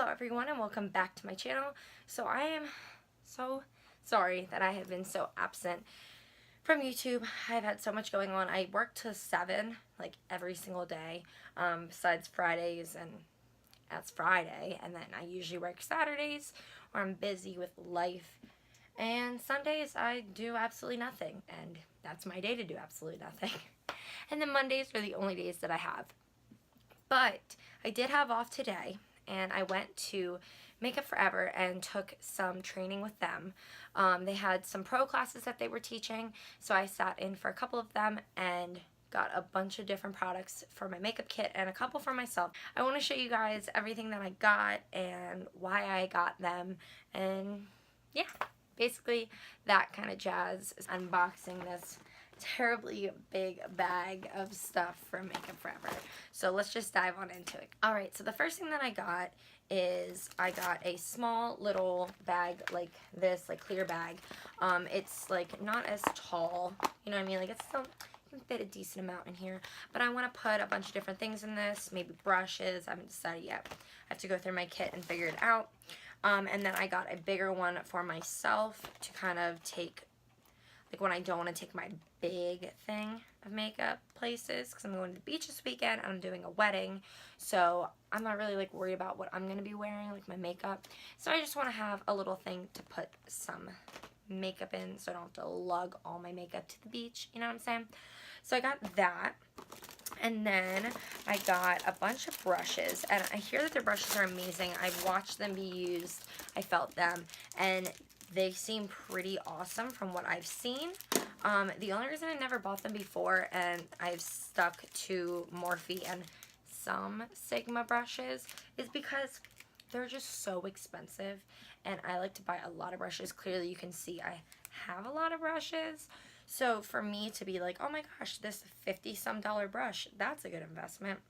Hello everyone and welcome back to my channel. So I am so sorry that I have been so absent from YouTube. I've had so much going on. I work till 7 like every single day, besides Fridays, and that's Friday, and then I usually work Saturdays where I'm busy with life, and Sundays I do absolutely nothing, and that's my day to do absolutely nothing. And then Mondays are the only days that I have. But I did have off today, and I went to Makeup Forever and took some training with them. They had some pro classes that they were teaching, so I sat in for a couple of them and got a bunch of different products for my makeup kit and a couple for myself. I want to show you guys everything that I got and why I got them, and yeah, basically that kind of jazz. Is unboxing this terribly big bag of stuff from Makeup Forever. So let's just dive on into it. Alright, so the first thing that I got is I got a small little bag like this, like clear bag. It's like not as tall, you know what I mean? Like it's still, you can fit a decent amount in here. But I want to put a bunch of different things in this, maybe brushes, I haven't decided yet. I have to go through my kit and figure it out. And then I got a bigger one for myself to kind of take, like when I don't want to take my big thing of makeup places, because I'm going to the beach this weekend and I'm doing a wedding, so I'm not really like worried about what I'm going to be wearing, like my makeup. So I just want to have a little thing to put some makeup in so I don't have to lug all my makeup to the beach, you know what I'm saying? So I got that. And then I got a bunch of brushes, and I hear that their brushes are amazing. I've watched them be used, I felt them, and they seem pretty awesome from what I've seen. The only reason I never bought them before, and I've stuck to Morphe and some Sigma brushes, is because they're just so expensive, and I like to buy a lot of brushes. Clearly you can see I have a lot of brushes. So for me to be like, oh my gosh, this $50-some brush, that's a good investment.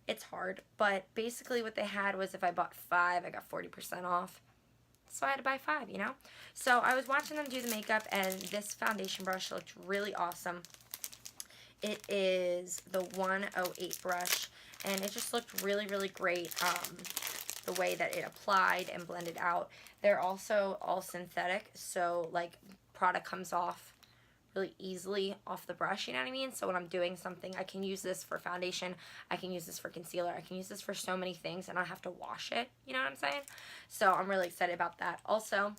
It's hard, but basically what they had was if I bought 5, I got 40% off. So I had to buy 5, you know? So I was watching them do the makeup, and this foundation brush looked really awesome. It is the 108 brush, and it just looked really, really great, the way that it applied and blended out. They're also all synthetic, so like product comes off really easily off the brush, you know what I mean? So when I'm doing something, I can use this for foundation, I can use this for concealer, I can use this for so many things, and I don't have to wash it, you know what I'm saying? So I'm really excited about that. Also,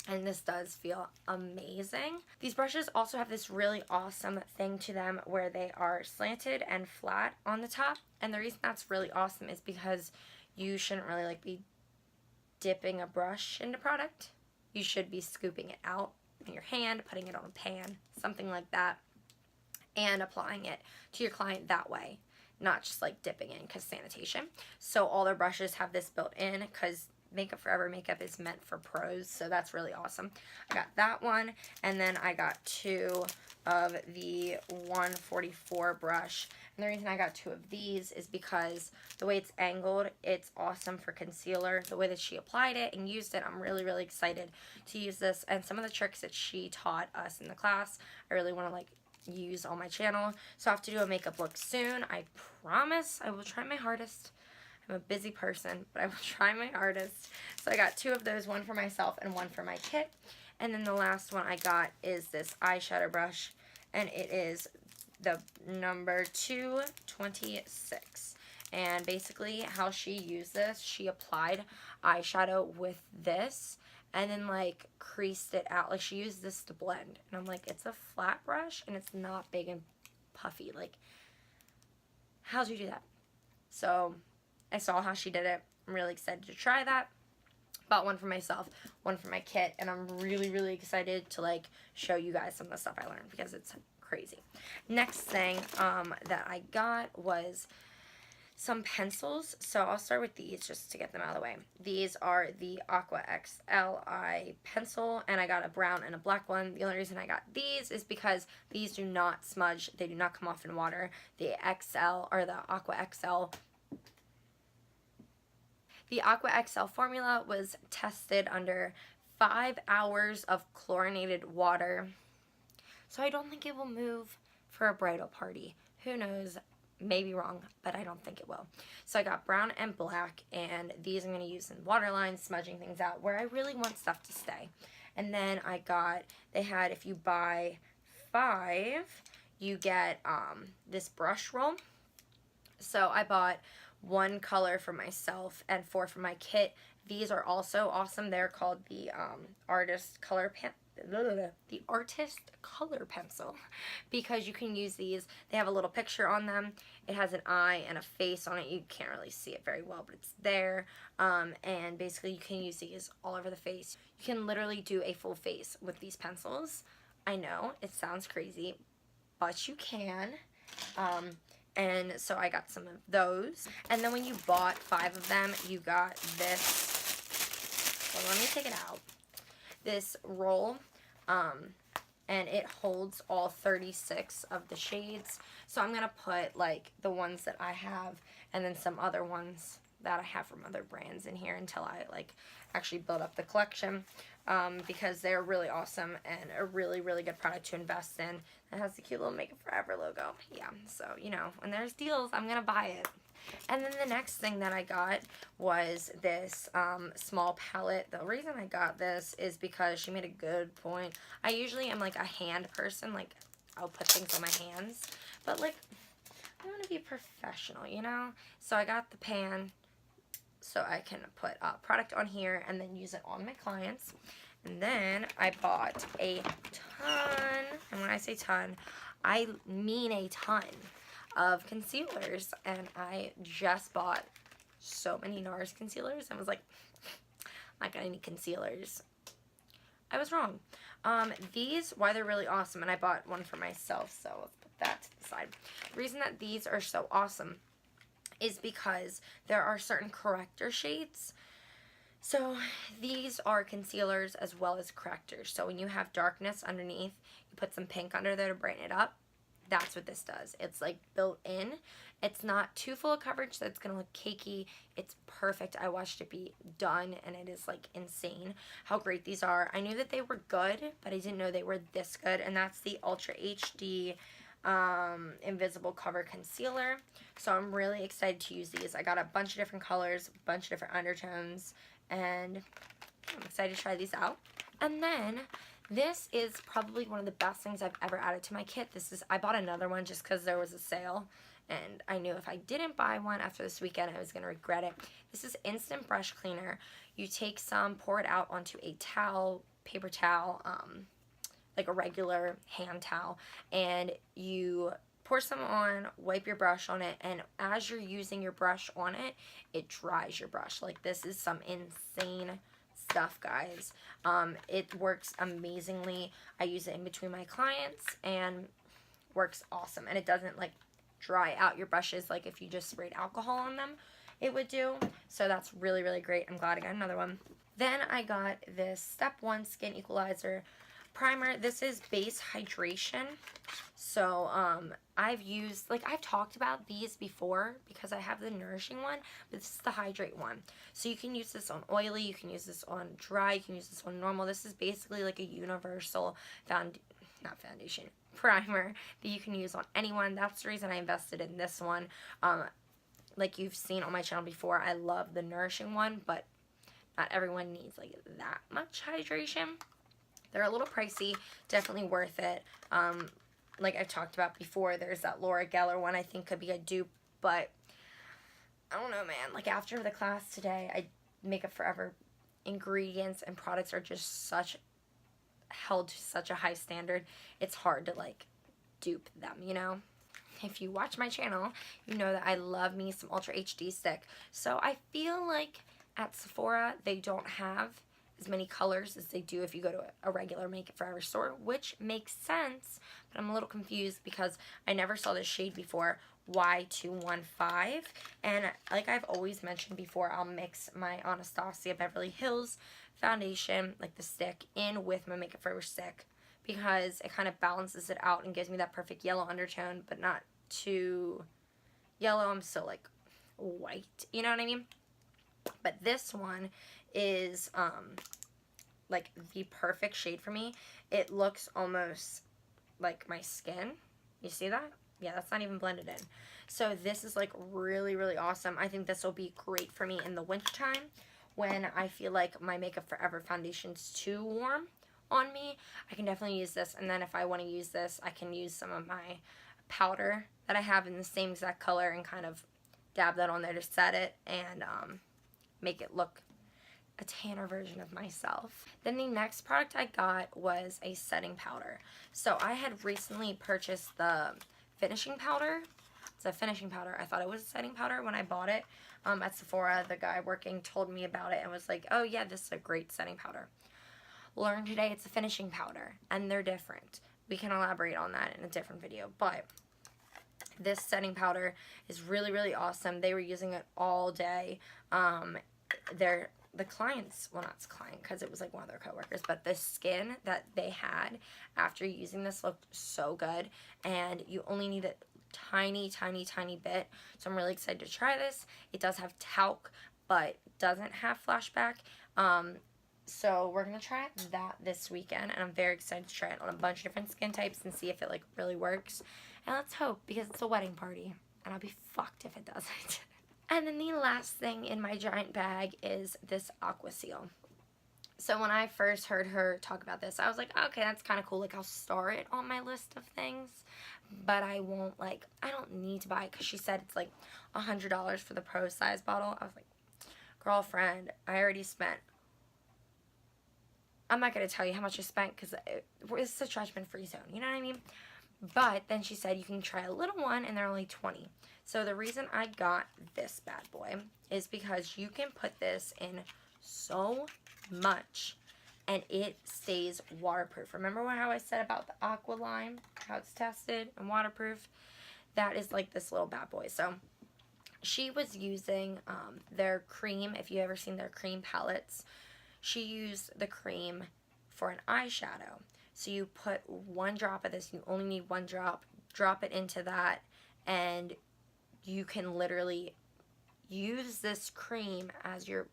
and this does feel amazing, these brushes also have this really awesome thing to them where they are slanted and flat on the top, and the reason that's really awesome is because you shouldn't really like be dipping a brush into product. You should be scooping it out in your hand, putting it on a pan, something like that, and applying it to your client that way, not just like dipping in because sanitation. So all their brushes have this built in because Makeup Forever makeup is meant for pros, so that's really awesome. I got that one, and then I got 2 of the 144 brush. And the reason I got 2 of these is because the way it's angled, it's awesome for concealer. The way that she applied it and used it, I'm really, really excited to use this. And some of the tricks that she taught us in the class, I really want to like use on my channel. So I have to do a makeup look soon. I promise I will try my hardest. I'm a busy person, but I will try my hardest. So I got 2 of those, one for myself and one for my kit. And then the last one I got is this eyeshadow brush, and it is the number 226. And basically how she used this, she applied eyeshadow with this and then like creased it out. Like she used this to blend. And I'm like, it's a flat brush and it's not big and puffy. Like, how'd you do that? So I saw how she did it. I'm really excited to try that. Bought one for myself, one for my kit, and I'm really, really excited to like show you guys some of the stuff I learned because it's crazy. Next thing that I got was some pencils. So I'll start with these just to get them out of the way. These are the Aqua XL pencil, and I got a brown and a black one. The only reason I got these is because these do not smudge. They do not come off in water. The XL, or the Aqua XL, the Aqua XL formula was tested under 5 hours of chlorinated water. So I don't think it will move for a bridal party. Who knows? Maybe wrong, but I don't think it will. So I got brown and black, and these I'm going to use in water lines, smudging things out where I really want stuff to stay. And then I got, they had, if you buy 5, you get this brush roll. So I bought 1 color for myself and 4 for my kit. These are also awesome. They're called the Artist Color Pencil, because you can use these. They have a little picture on them. It has an eye and a face on it. You can't really see it very well, but it's there. And basically you can use these all over the face. You can literally do a full face with these pencils. I know, it sounds crazy, but you can. And so I got some of those. And then when you bought 5 of them, you got this. Well, let me take it out. This roll, and it holds all 36 of the shades. So I'm gonna put like the ones that I have, and then some other ones that I have from other brands in here until I like actually build up the collection, because they're really awesome and a really, really good product to invest in. It has the cute little Make It Forever logo. Yeah, so you know, when there's deals, I'm gonna buy it. And then the next thing that I got was this small palette. The reason I got this is because she made a good point. I usually am like a hand person, like I'll put things on my hands, but like I want to be professional, you know? So I got the pan so I can put product on here and then use it on my clients. And then I bought a ton, and when I say ton, I mean a ton of concealers, and I just bought so many NARS concealers. I was like, I'm not gonna need concealers. I was wrong. These, why they're really awesome, and I bought one for myself, so let's put that to the side. The reason that these are so awesome is because there are certain corrector shades. So these are concealers as well as correctors. So when you have darkness underneath, you put some pink under there to brighten it up. That's what this does. It's like built in. It's not too full of coverage so it's gonna look cakey. It's perfect. I watched it be done and it is like insane how great these are. I knew that they were good, but I didn't know they were this good, and that's the Ultra HD Invisible Cover Concealer. So I'm really excited to use these. I got a bunch of different colors, a bunch of different undertones, and I'm excited to try these out. And then this is probably one of the best things I've ever added to my kit. I bought another one just because there was a sale, and I knew if I didn't buy one after this weekend, I was going to regret it. This is Instant Brush Cleaner. You take some, pour it out onto a towel, paper towel, like a regular hand towel, and you pour some on, wipe your brush on it, and as you're using your brush on it, it dries your brush. Like, this is some insane stuff, guys. It works amazingly. I use it in between my clients and works awesome, and it doesn't like dry out your brushes like if you just sprayed alcohol on them it would do. So that's really, really great. I'm glad I got another one. Then I got this Step 1 Skin Equalizer primer. This is base hydration. So I've talked about these before because I have the nourishing one, but this is the hydrate one. So you can use this on oily, you can use this on dry, you can use this on normal. This is basically like a universal primer that you can use on anyone. That's the reason I invested in this one. Like you've seen on my channel before, I love the nourishing one, but not everyone needs like that much hydration. They're a little pricey, definitely worth it. Like I've talked about before, there's that Laura Geller one I think could be a dupe, but I don't know, man. Like after the class today, Make It Forever ingredients and products are just held to such a high standard. It's hard to like dupe them, you know? If you watch my channel, you know that I love me some Ultra HD stick. So I feel like at Sephora, they don't have as many colors as they do if you go to a regular Make It Forever store, which makes sense, but I'm a little confused because I never saw this shade before, Y215, and like I've always mentioned before, I'll mix my Anastasia Beverly Hills foundation, like the stick, in with my Make It Forever stick because it kind of balances it out and gives me that perfect yellow undertone, but not too yellow. I'm still like white, you know what I mean? But this one is like the perfect shade for me. It looks almost like my skin. You see that? Yeah, that's not even blended in. So this is like really, really awesome. I think this will be great for me in the wintertime when I feel like my Makeup Forever foundation's too warm on me. I can definitely use this. And then if I want to use this, I can use some of my powder that I have in the same exact color and kind of dab that on there to set it and make it look a tanner version of myself. Then the next product I got was a setting powder. So I had recently purchased the finishing powder. It's a finishing powder. I thought it was a setting powder when I bought it at Sephora. The guy working told me about it and was like, oh yeah, this is a great setting powder. Learned today it's a finishing powder and they're different. We can elaborate on that in a different video, but this setting powder is really, really awesome. They were using it all day. The clients, well, not client because it was like one of their coworkers, but the skin that they had after using this looked so good, and you only need a tiny, tiny, tiny bit. So I'm really excited to try this. It does have talc, but doesn't have flashback. So we're gonna try that this weekend, and I'm very excited to try it on a bunch of different skin types and see if it like really works. And let's hope, because it's a wedding party, and I'll be fucked if it doesn't. And then the last thing in my giant bag is this Aqua Seal. So when I first heard her talk about this, I was like, okay, that's kind of cool. Like, I'll store it on my list of things, but I won't, like, I don't need to buy it because she said it's like $100 for the pro size bottle. I was like, girlfriend, I already spent. I'm not going to tell you how much I spent because it's a judgment-free zone. You know what I mean? But then she said you can try a little one and they're only $20. So the reason I got this bad boy is because you can put this in so much and it stays waterproof. Remember how I said about the Aqua Lime, how it's tested and waterproof? That is like this little bad boy. So she was using their cream. If you've ever seen their cream palettes, she used the cream for an eyeshadow. So you put 1 drop of this, you only need 1 drop, drop it into that, and you can literally use this cream as your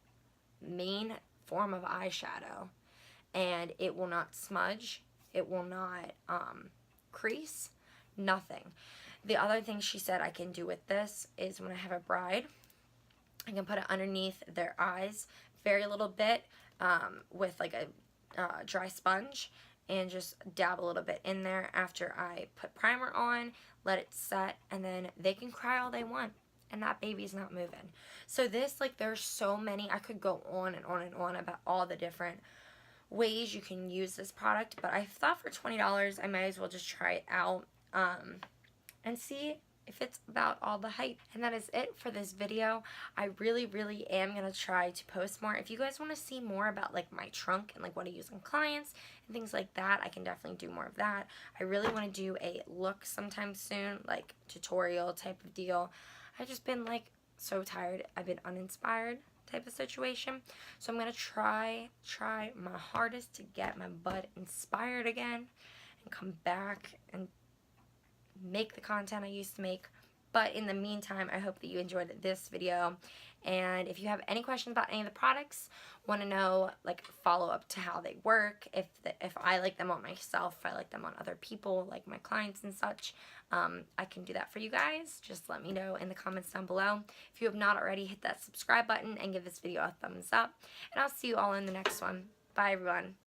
main form of eyeshadow, and it will not smudge, it will not crease, nothing. The other thing she said I can do with this is when I have a bride, I can put it underneath their eyes, very little bit, with like a dry sponge, and just dab a little bit in there after I put primer on, let it set, and then they can cry all they want, and that baby's not moving. So this, like, there's so many, I could go on and on and on about all the different ways you can use this product, but I thought for $20, I might as well just try it out, and see if it's about all the hype. And that is it for this video. I really, really am going to try to post more. If you guys want to see more about like my trunk and like what I use on clients and things like that, I can definitely do more of that. I really want to do a look sometime soon, like tutorial type of deal. I've just been like so tired. I've been uninspired type of situation. So I'm going to try my hardest to get my butt inspired again and come back and make the content I used to make. But in the meantime, I hope that you enjoyed this video, and if you have any questions about any of the products, want to know like follow up to how they work, if I like them on myself, if I like them on other people like my clients and such, I can do that for you guys. Just let me know in the comments down below. If you have not already, hit that subscribe button and give this video a thumbs up, and I'll see you all in the next one. Bye everyone.